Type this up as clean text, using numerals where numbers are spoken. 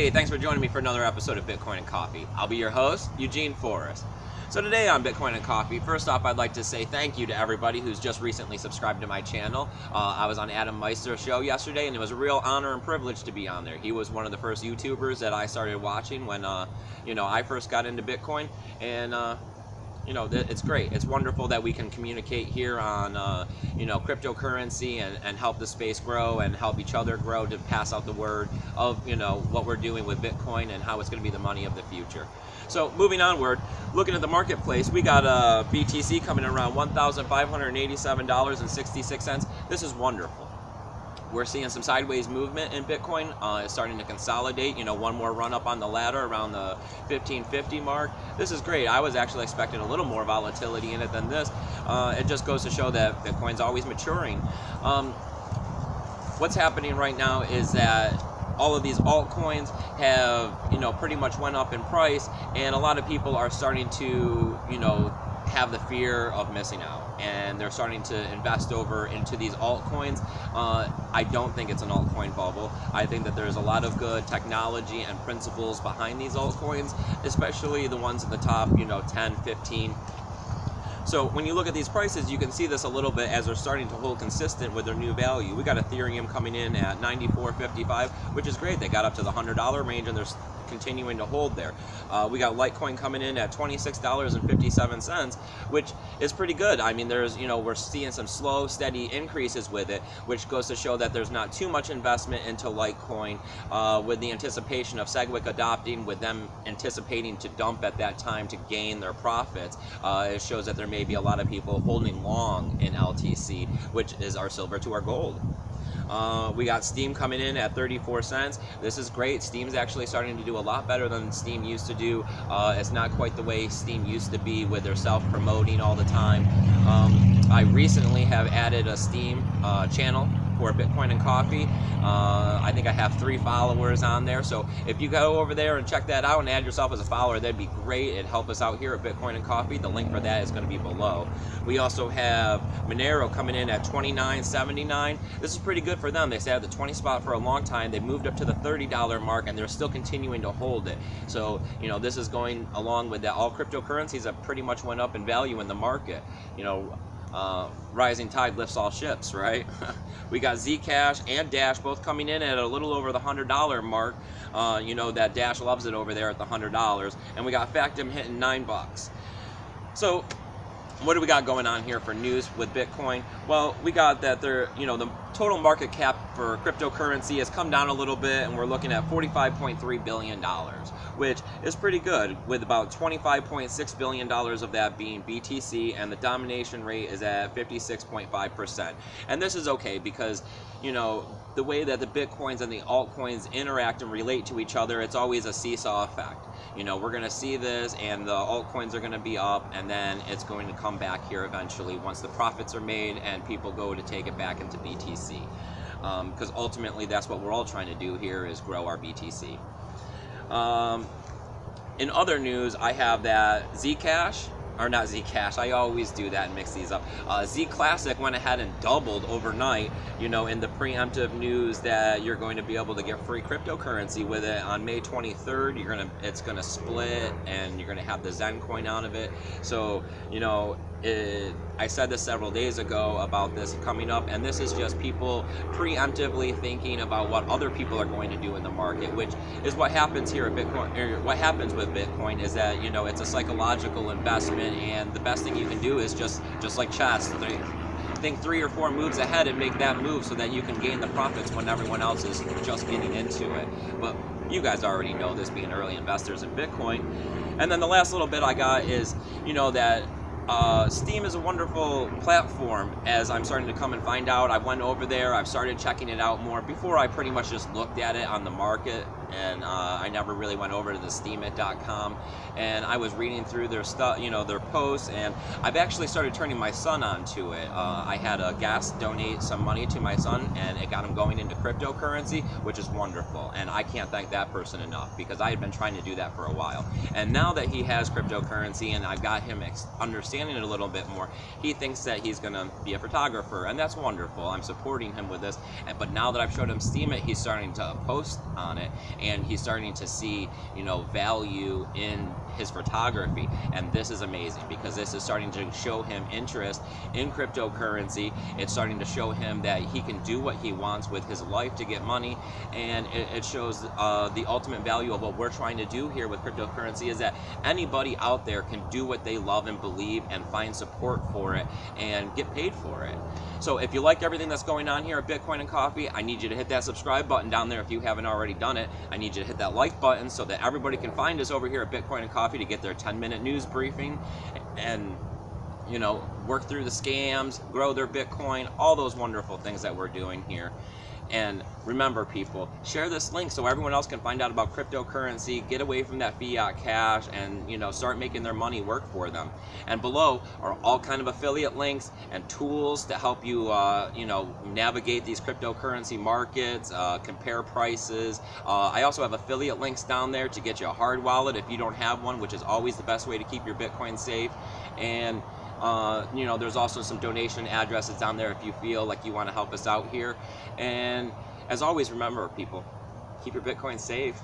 Hey, thanks for joining me for another episode of Bitcoin and Coffee. I'll be your host, Eugene Forrest. So today on Bitcoin and Coffee, first off, I'd like to say thank you to everybody who's just recently subscribed to my channel. I was on Adam Meister's show yesterday, and it was a real honor and privilege to be on there. He was one of the first YouTubers that I started watching when, I first got into Bitcoin, and it's great. It's wonderful that we can communicate here on, cryptocurrency and help the space grow and help each other grow to pass out the word of, what we're doing with Bitcoin and how it's going to be the money of the future. So moving onward, looking at the marketplace, we got BTC coming in around $1,587.66. This is wonderful. We're seeing some sideways movement in Bitcoin. It's starting to consolidate, one more run up on the ladder around the 1550 mark. This is great. I was actually expecting a little more volatility in it than this. It just goes to show that Bitcoin's always maturing. What's happening right now is that all of these altcoins have, pretty much went up in price, and a lot of people are starting to, have the fear of missing out, and they're starting to invest over into these altcoins. I don't think it's an altcoin bubble. I think that there's a lot of good technology and principles behind these altcoins, especially the ones at the top, 10, 15. So when you look at these prices, you can see this a little bit as they're starting to hold consistent with their new value. We got Ethereum coming in at $94.55, which is great. They got up to the $100 range, and they're continuing to hold there. We got Litecoin coming in at $26.57, which is pretty good. I mean, we're seeing some slow, steady increases with it, which goes to show that there's not too much investment into Litecoin, with the anticipation of SegWit adopting, with them anticipating to dump at that time to gain their profits. It shows that there may be a lot of people holding long in LTC, which is our silver to our gold. We got Steam coming in at 34 cents. This is great. Steam's actually starting to do a lot better than Steam used to do. It's not quite the way Steam used to be with their self-promoting all the time. I recently have added a Steam channel for Bitcoin and Coffee. I think I have 3 followers on there, so if you go over there and check that out and add yourself as a follower, that'd be great. It'd help us out here at Bitcoin and Coffee. The link for that is going to be below. We also have Monero coming in at $29.79. This is pretty good for them. They sat at the 20 spot for a long time. They moved up to the $30 mark, and they're still continuing to hold it. So, this is going along with that. All cryptocurrencies have pretty much went up in value in the market. Rising tide lifts all ships, right? We got Zcash and Dash both coming in at a little over the $100 mark. That Dash loves it over there at the $100. And we got Factom hitting $9. So what do we got going on here for news with Bitcoin? Well, we got that the total market cap for cryptocurrency has come down a little bit, and we're looking at $45.3 billion, which is pretty good, with about $25.6 billion of that being BTC, and the domination rate is at 56.5%. And this is okay because, the way that the Bitcoins and the altcoins interact and relate to each other, it's always a seesaw effect. We're going to see this, and the altcoins are going to be up, and then it's going to come back here eventually once the profits are made and people go to take it back into BTC. Because ultimately that's what we're all trying to do here, is grow our BTC. In other news, I have that Zcash, or not Zcash, I always do that and mix these up. Z Classic went ahead and doubled overnight, in the preemptive news that you're going to be able to get free cryptocurrency with it on May 23rd. It's gonna split, and you're gonna have the Zen coin out of it. So, I said this several days ago about this coming up, and this is just people preemptively thinking about what other people are going to do in the market, which is what happens here at Bitcoin, or what happens with Bitcoin is that, it's a psychological investment, and the best thing you can do is just like chess, think 3 or 4 moves ahead and make that move so that you can gain the profits when everyone else is just getting into it. But you guys already know this, being early investors in Bitcoin. And then the last little bit I got is, that Steam is a wonderful platform, as I'm starting to come and find out. I went over there, I've started checking it out more. Before, I pretty much just looked at it on the market, and I never really went over to the steemit.com, and I was reading through their stuff, their posts, and I've actually started turning my son onto it. I had a guest donate some money to my son, and it got him going into cryptocurrency, which is wonderful, and I can't thank that person enough, because I had been trying to do that for a while. And now that he has cryptocurrency and I've got him understanding it a little bit more, he thinks that he's gonna be a photographer, and that's wonderful. I'm supporting him with this, but now that I've showed him Steemit, he's starting to post on it, and he's starting to see, you know, value in his photography. And this is amazing because this is starting to show him interest in cryptocurrency. It's starting to show him that he can do what he wants with his life to get money, and it shows the ultimate value of what we're trying to do here with cryptocurrency is that anybody out there can do what they love and believe and find support for it and get paid for it. So if you like everything that's going on here at Bitcoin and Coffee, I need you to hit that subscribe button down there if you haven't already done it. I need you to hit that like button so that everybody can find us over here at Bitcoin and Coffee to get their 10-minute news briefing and, you know, work through the scams, grow their Bitcoin, all those wonderful things that we're doing here. And remember, people, share this link so everyone else can find out about cryptocurrency, get away from that fiat cash, and, you know, start making their money work for them. And below are all kind of affiliate links and tools to help you, you know, navigate these cryptocurrency markets, compare prices. I also have affiliate links down there to get you a hard wallet if you don't have one, which is always the best way to keep your Bitcoin safe. And you know, there's also some donation addresses down there if you feel like you want to help us out here. And as always, remember, people, keep your Bitcoin safe.